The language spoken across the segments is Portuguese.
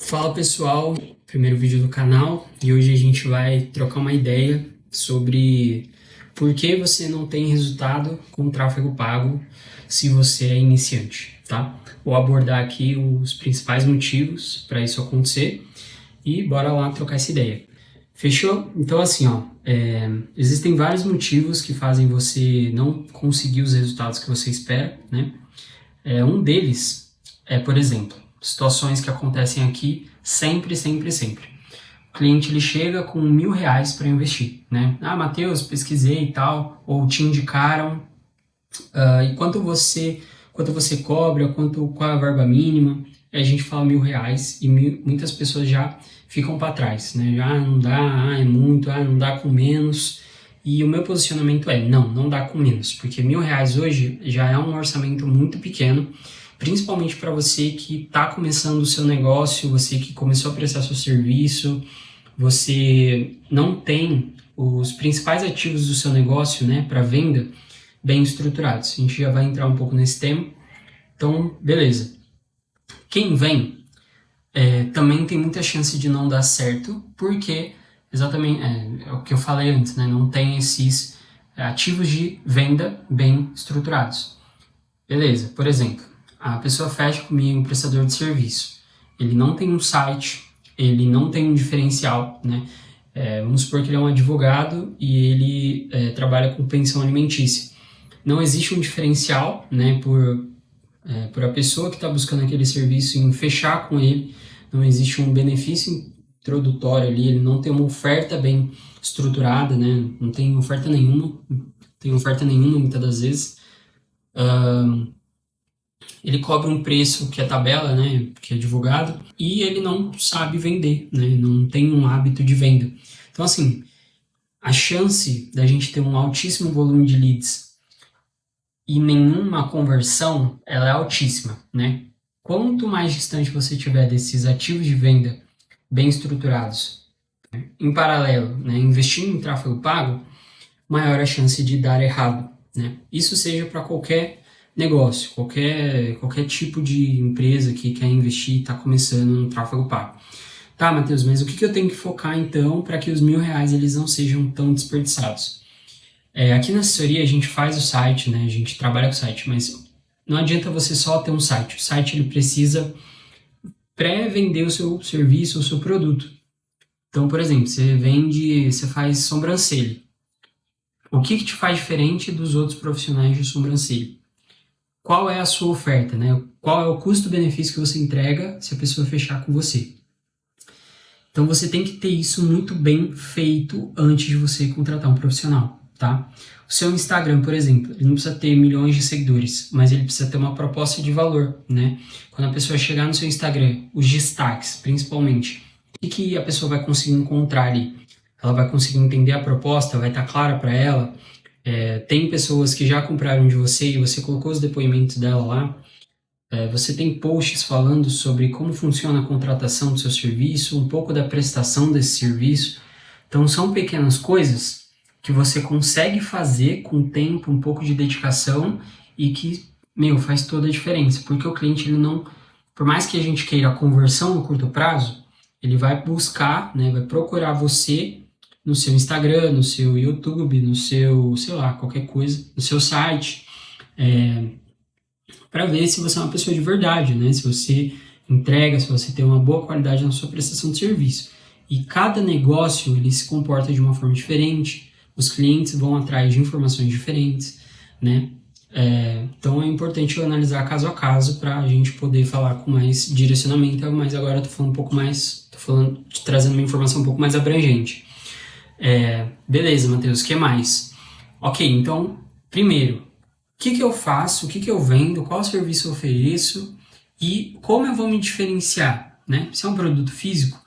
Fala pessoal, primeiro vídeo do canal e hoje a gente vai trocar uma ideia sobre por que você não tem resultado com tráfego pago se você é iniciante, tá? Vou abordar aqui os principais motivos para isso acontecer e bora lá trocar essa ideia. Fechou? Então assim, existem vários motivos que fazem você não conseguir os resultados que você espera, né? Um deles é, por exemplo, situações que acontecem aqui sempre, sempre, sempre. O cliente ele chega com R$ 1.000 para investir, né? Ah, Matheus, pesquisei e tal, ou te indicaram, e quanto você cobra, qual é a verba mínima? E a gente fala R$ 1.000 e muitas pessoas já ficam para trás, né? Não dá, é muito, não dá com menos. E o meu posicionamento é, não dá com menos, porque R$ 1.000 hoje já é um orçamento muito pequeno, principalmente para você que está começando o seu negócio, você que começou a prestar seu serviço, você não tem os principais ativos do seu negócio, né, para venda, bem estruturados. A gente já vai entrar um pouco nesse tema. Então, beleza. Quem vem também tem muita chance de não dar certo, porque exatamente é o que eu falei antes, né? Não tem esses ativos de venda bem estruturados. Beleza, por exemplo, a pessoa fecha comigo um prestador de serviço. Ele não tem um site, ele não tem um diferencial, né? Vamos supor que ele é um advogado e ele trabalha com pensão alimentícia. Não existe um diferencial, né, por a pessoa que está buscando aquele serviço em fechar com ele, não existe um benefício introdutório ali, ele não tem uma oferta bem estruturada, né, não tem oferta nenhuma muitas das vezes. Ele cobra um preço que é tabela, né, que é advogado, e ele não sabe vender, né, não tem um hábito de venda. Então, assim, a chance da gente ter um altíssimo volume de leads e nenhuma conversão, ela é altíssima, né? Quanto mais distante você tiver desses ativos de venda bem estruturados, né, em paralelo, né, investindo em tráfego pago, maior a chance de dar errado, né? Isso seja para qualquer negócio, qualquer tipo de empresa que quer investir e está começando no tráfego pago. Tá, Matheus, mas o que eu tenho que focar então para que os R$ 1.000 eles não sejam tão desperdiçados? Aqui na assessoria a gente faz o site, né? A gente trabalha com o site, mas não adianta você só ter um site. O site ele precisa pré-vender o seu serviço, o seu produto. Então, por exemplo, você faz sobrancelha. O que te faz diferente dos outros profissionais de sobrancelha? Qual é a sua oferta, né? Qual é o custo-benefício que você entrega se a pessoa fechar com você? Então você tem que ter isso muito bem feito antes de você contratar um profissional, tá? O seu Instagram, por exemplo, ele não precisa ter milhões de seguidores, mas ele precisa ter uma proposta de valor, né? Quando a pessoa chegar no seu Instagram, os destaques, principalmente, o que a pessoa vai conseguir encontrar ali? Ela vai conseguir entender a proposta, vai estar clara para ela. Tem pessoas que já compraram de você e você colocou os depoimentos dela lá. Você tem posts falando sobre como funciona a contratação do seu serviço, um pouco da prestação desse serviço. Então são pequenas coisas que você consegue fazer com tempo, um pouco de dedicação e que, faz toda a diferença. Porque o cliente, ele não, por mais que a gente queira a conversão no curto prazo, ele vai buscar, né, vai procurar você no seu Instagram, no seu YouTube, no seu, sei lá, qualquer coisa, no seu site, para ver se você é uma pessoa de verdade, né? Se você entrega, se você tem uma boa qualidade na sua prestação de serviço. E cada negócio, ele se comporta de uma forma diferente, os clientes vão atrás de informações diferentes, né? Então é importante eu analisar caso a caso para a gente poder falar com mais direcionamento, mas agora eu tô falando um pouco mais, trazendo uma informação um pouco mais abrangente. Beleza, Matheus, o que mais? Ok, então, primeiro, o que eu faço, o que eu vendo, qual serviço eu ofereço e como eu vou me diferenciar, né? Se é um produto físico,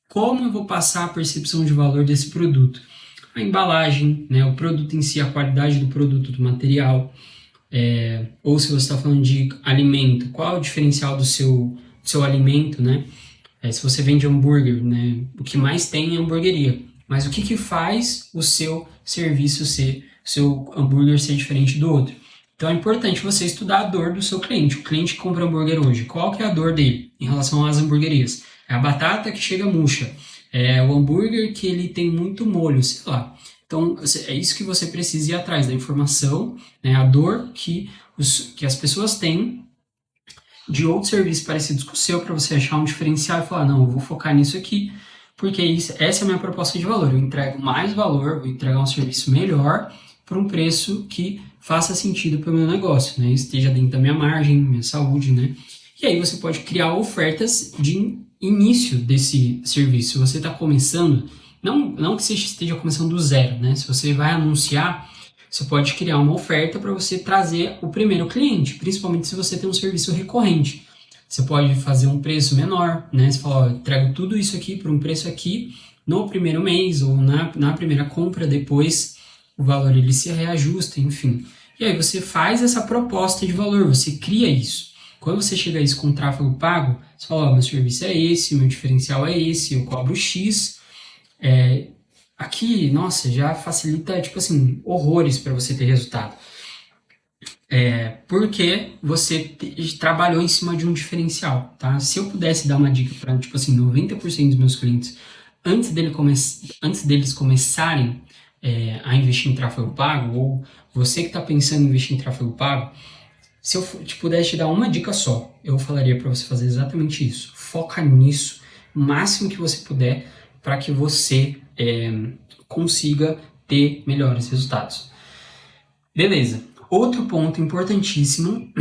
como eu vou passar a percepção de valor desse produto? A embalagem, né? O produto em si, a qualidade do produto, do material, ou se você está falando de alimento, qual é o diferencial do seu alimento, né? Se você vende hambúrguer, né? O que mais tem é hamburgueria. Mas o que faz o seu serviço seu hambúrguer ser diferente do outro? Então é importante você estudar a dor do seu cliente. O cliente que compra hambúrguer hoje, qual que é a dor dele em relação às hamburguerias? é a batata que chega murcha, é o hambúrguer que ele tem muito molho, sei lá. Então, é isso que você precisa ir atrás da informação, né, a dor que as pessoas têm de outros serviços parecidos com o seu para você achar um diferencial e falar, não, eu vou focar nisso aqui, porque essa é a minha proposta de valor. Eu entrego mais valor, vou entregar um serviço melhor por um preço que faça sentido para o meu negócio, né? Esteja dentro da minha margem, minha saúde, né? E aí você pode criar ofertas de início desse serviço. Se você está começando, não que você esteja começando do zero, né? Se você vai anunciar, você pode criar uma oferta para você trazer o primeiro cliente, principalmente se você tem um serviço recorrente. Você pode fazer um preço menor, né? Você fala, ó, eu entrego tudo isso aqui por um preço aqui no primeiro mês ou na primeira compra, depois o valor ele se reajusta, enfim. E aí você faz essa proposta de valor, você cria isso. Quando você chega a isso com tráfego pago, você fala, ó, meu serviço é esse, meu diferencial é esse, eu cobro X. Aqui, nossa, já facilita, tipo assim, horrores para você ter resultado. Porque você trabalhou em cima de um diferencial, tá? Se eu pudesse dar uma dica para, tipo assim, 90% dos meus clientes, antes deles começarem a investir em tráfego pago, ou você que está pensando em investir em tráfego pago, se eu pudesse te dar uma dica só, eu falaria para você fazer exatamente isso. Foca nisso, o máximo que você puder, para que você consiga ter melhores resultados. Beleza. Outro ponto importantíssimo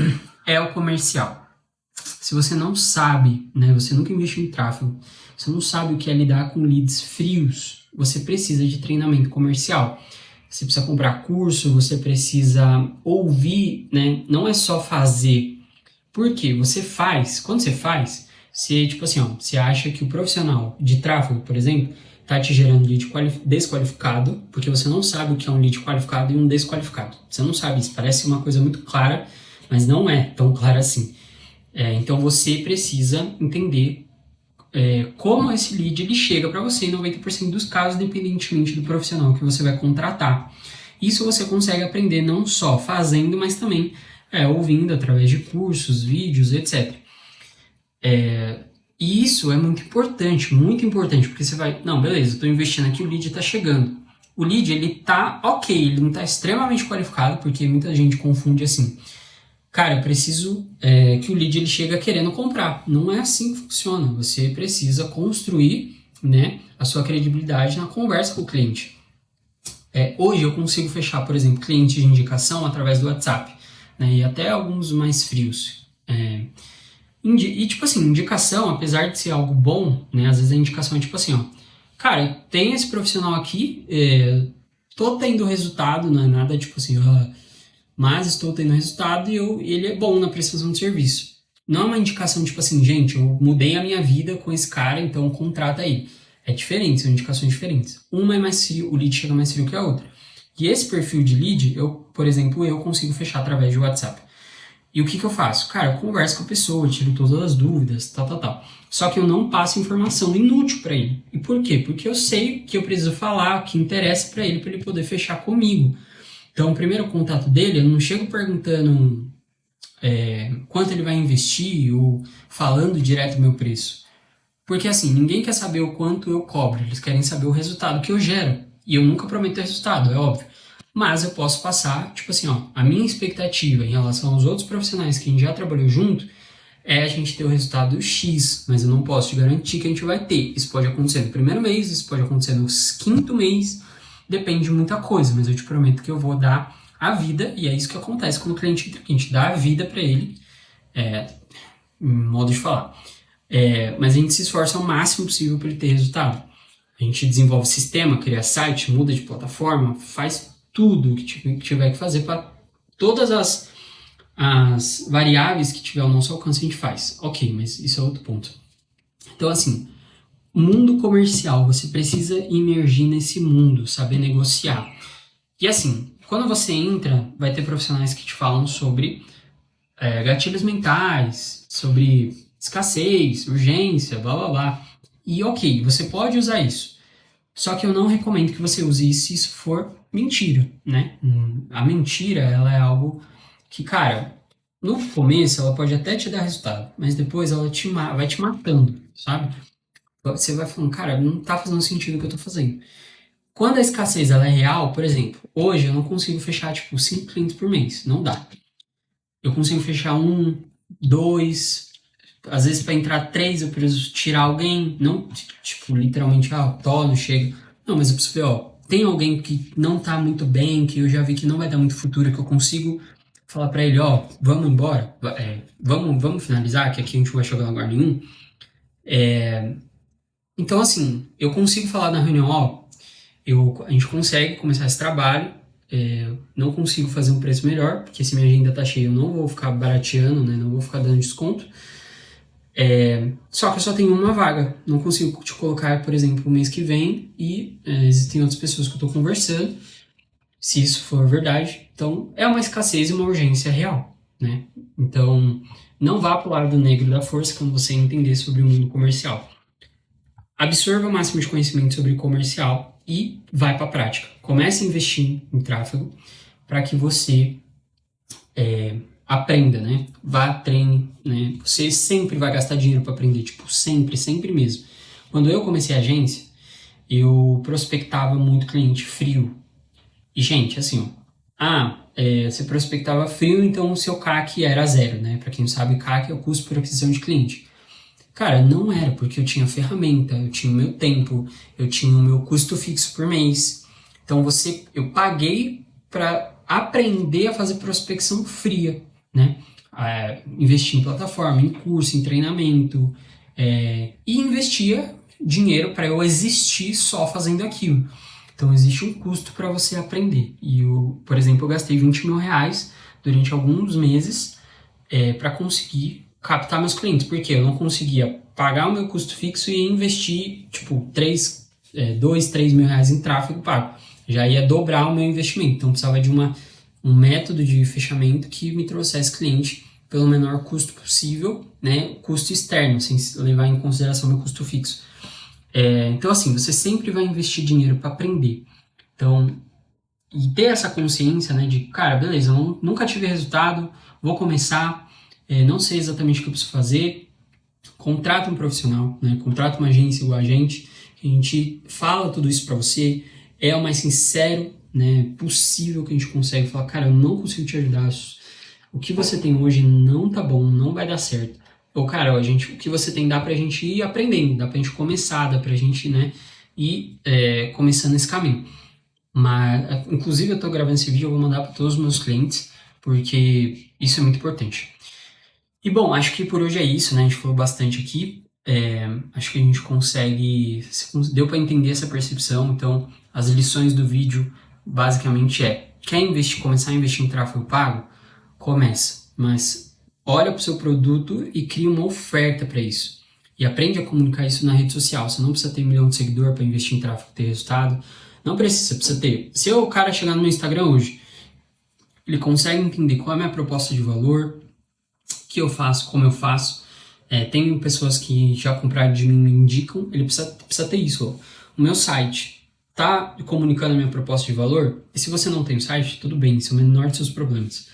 é o comercial. Se você não sabe, né, você nunca investiu em tráfego, você não sabe o que é lidar com leads frios, você precisa de treinamento comercial. Você precisa comprar curso, você precisa ouvir, né? Não é só fazer. Por quê? Quando você faz, você, tipo assim, ó, você acha que o profissional de tráfego, por exemplo, está te gerando lead desqualificado, porque você não sabe o que é um lead qualificado e um desqualificado. Você não sabe isso, parece uma coisa muito clara, mas não é tão clara assim. Então você precisa entender como esse lead ele chega para você em 90% dos casos, independentemente do profissional que você vai contratar. Isso você consegue aprender não só fazendo, mas também ouvindo através de cursos, vídeos, etc. E isso é muito importante, porque você vai, não, beleza, estou investindo aqui, o lead está chegando. O lead, ele tá ok, ele não está extremamente qualificado, porque muita gente confunde assim. Cara, eu preciso que o lead ele chega querendo comprar. Não é assim que funciona. Você precisa construir, né, a sua credibilidade na conversa com o cliente. Hoje eu consigo fechar, por exemplo, clientes de indicação através do WhatsApp, né, e até alguns mais frios. E tipo assim, indicação, apesar de ser algo bom, né, às vezes a indicação é tipo assim, ó, cara, tem esse profissional aqui, tô tendo resultado, não é nada tipo assim, mas estou tendo resultado e ele é bom na prestação de serviço. Não é uma indicação tipo assim, gente, eu mudei a minha vida com esse cara, então contrata aí. É diferente, são indicações diferentes. Uma é mais frio, o lead chega mais frio que a outra. E esse perfil de lead, por exemplo, eu consigo fechar através de WhatsApp. E o que eu faço? Cara, eu converso com a pessoa, tiro todas as dúvidas, tal. Só que eu não passo informação inútil para ele. E por quê? Porque eu sei que eu preciso falar, o que interessa para ele poder fechar comigo. Então, o primeiro contato dele, eu não chego perguntando quanto ele vai investir ou falando direto o meu preço. Porque, assim, ninguém quer saber o quanto eu cobro, eles querem saber o resultado que eu gero. E eu nunca prometo resultado, é óbvio. Mas eu posso passar, tipo assim, ó, a minha expectativa em relação aos outros profissionais que a gente já trabalhou junto é a gente ter o resultado X, mas eu não posso te garantir que a gente vai ter. Isso pode acontecer no primeiro mês, isso pode acontecer no quinto mês, depende de muita coisa, mas eu te prometo que eu vou dar a vida, e é isso que acontece quando o cliente entra aqui, a gente dá a vida para ele, modo de falar. Mas a gente se esforça ao máximo possível para ele ter resultado. A gente desenvolve sistema, cria site, muda de plataforma, faz tudo o que tiver que fazer para todas as variáveis que tiver ao nosso alcance a gente faz. Ok, mas isso é outro ponto. Então, assim, mundo comercial, você precisa imergir nesse mundo, saber negociar. E assim, quando você entra, vai ter profissionais que te falam sobre gatilhos mentais, sobre escassez, urgência, blá blá blá. E ok, você pode usar isso. Só que eu não recomendo que você use isso se isso for mentira, né? A mentira, ela é algo que, cara, no começo ela pode até te dar resultado, mas depois ela vai te matando, sabe? Você vai falando, cara, não tá fazendo sentido o que eu tô fazendo. Quando a escassez ela é real, por exemplo, hoje eu não consigo fechar, tipo, 5 clientes por mês. Não dá. Eu consigo fechar um, dois, às vezes para entrar três eu preciso tirar alguém, não, tipo, literalmente, tô, não chega. Não, mas eu preciso ver, ó, tem alguém que não tá muito bem, que eu já vi que não vai dar muito futuro, que eu consigo falar para ele, ó, vamos embora, vamos finalizar, que aqui a gente não vai chegar em lugar nenhum. Então, assim, eu consigo falar na reunião, ó, a gente consegue começar esse trabalho, não consigo fazer um preço melhor, porque se minha agenda tá cheia eu não vou ficar barateando, né, não vou ficar dando desconto. Só que eu só tenho uma vaga, não consigo te colocar, por exemplo, o mês que vem e existem outras pessoas que eu estou conversando, se isso for verdade. Então, é uma escassez e uma urgência real, né? Então, não vá para o lado negro da força quando você entender sobre o mundo comercial. Absorva o máximo de conhecimento sobre o comercial e vai para a prática. Comece a investir em tráfego para que você aprenda, né? Vá, treine, né? Você sempre vai gastar dinheiro para aprender, tipo, sempre, sempre mesmo. Quando eu comecei a agência, eu prospectava muito cliente frio. E, gente, assim, ó, você prospectava frio, então o seu CAC era zero, né? Para quem não sabe, CAC é o custo por aquisição de cliente. Cara, não era, porque eu tinha ferramenta, eu tinha o meu tempo, eu tinha o meu custo fixo por mês. Então eu paguei para aprender a fazer prospecção fria, né? Investir em plataforma, em curso, em treinamento, e investia dinheiro para eu existir só fazendo aquilo. Então existe um custo para você aprender. E por exemplo, eu gastei 20 mil reais durante alguns meses para conseguir captar meus clientes, porque eu não conseguia pagar o meu custo fixo e investir tipo 2, 3 mil reais em tráfego pago. Já ia dobrar o meu investimento. Então precisava de um método de fechamento que me trouxesse cliente pelo menor custo possível, né? Custo externo, sem levar em consideração meu custo fixo. Então, assim, você sempre vai investir dinheiro para aprender. Então, e ter essa consciência, né, de, cara, beleza, eu nunca tive resultado, vou começar, não sei exatamente o que eu preciso fazer, contrata um profissional, né, contrata uma agência igual a gente fala tudo isso para você, é o mais sincero, né, possível que a gente consegue falar, cara, eu não consigo te ajudar, o que você tem hoje não tá bom, não vai dar certo. Ou, cara, o que você tem dá pra gente ir aprendendo, dá pra gente começar, dá pra gente, né, ir começando esse caminho. Mas, inclusive, eu tô gravando esse vídeo, eu vou mandar para todos os meus clientes, porque isso é muito importante. E, bom, acho que por hoje é isso, né, a gente falou bastante aqui. Acho que a gente consegue, deu para entender essa percepção, então as lições do vídeo basicamente quer começar a investir em tráfego pago? Começa, mas olha para o seu produto e cria uma oferta para isso. E aprende a comunicar isso na rede social. Você não precisa ter 1 milhão de seguidor para investir em tráfego e ter resultado. Não precisa ter. Se o cara chegar no meu Instagram hoje, ele consegue entender qual é a minha proposta de valor, o que eu faço, como eu faço. Tem pessoas que já compraram de mim e me indicam, ele precisa ter isso. Ó. O meu site tá comunicando a minha proposta de valor? E se você não tem o site, tudo bem, isso é o menor dos seus problemas.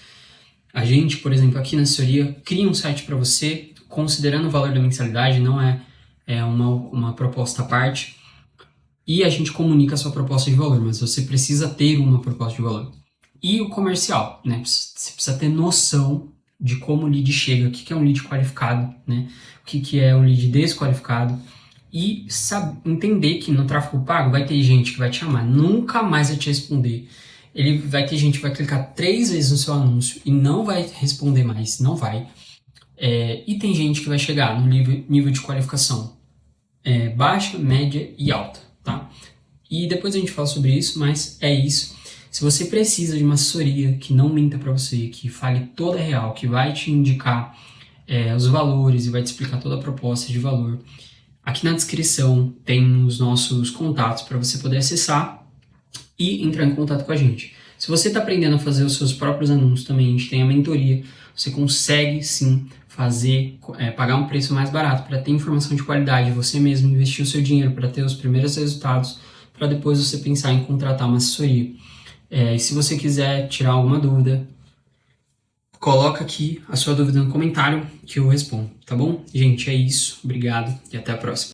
A gente, por exemplo, aqui na assessoria, cria um site para você, considerando o valor da mensalidade, não é uma proposta à parte, e a gente comunica a sua proposta de valor, mas você precisa ter uma proposta de valor. E o comercial, né? Você precisa ter noção de como o lead chega, o que é um lead qualificado, né? O que é um lead desqualificado, e entender que no tráfego pago vai ter gente que vai te chamar, nunca mais vai te responder. Vai ter gente que vai clicar 3 vezes no seu anúncio e não vai responder mais, não vai. E tem gente que vai chegar no nível de qualificação baixa, média e alta, tá? E depois a gente fala sobre isso, mas é isso. Se você precisa de uma assessoria que não minta para você, que fale toda a real, que vai te indicar os valores e vai te explicar toda a proposta de valor, aqui na descrição tem os nossos contatos para você poder acessar e entrar em contato com a gente. Se você está aprendendo a fazer os seus próprios anúncios também, a gente tem a mentoria, você consegue sim pagar um preço mais barato para ter informação de qualidade, você mesmo investir o seu dinheiro para ter os primeiros resultados, para depois você pensar em contratar uma assessoria. E se você quiser tirar alguma dúvida, coloca aqui a sua dúvida no comentário que eu respondo, tá bom? Gente, é isso. Obrigado e até a próxima.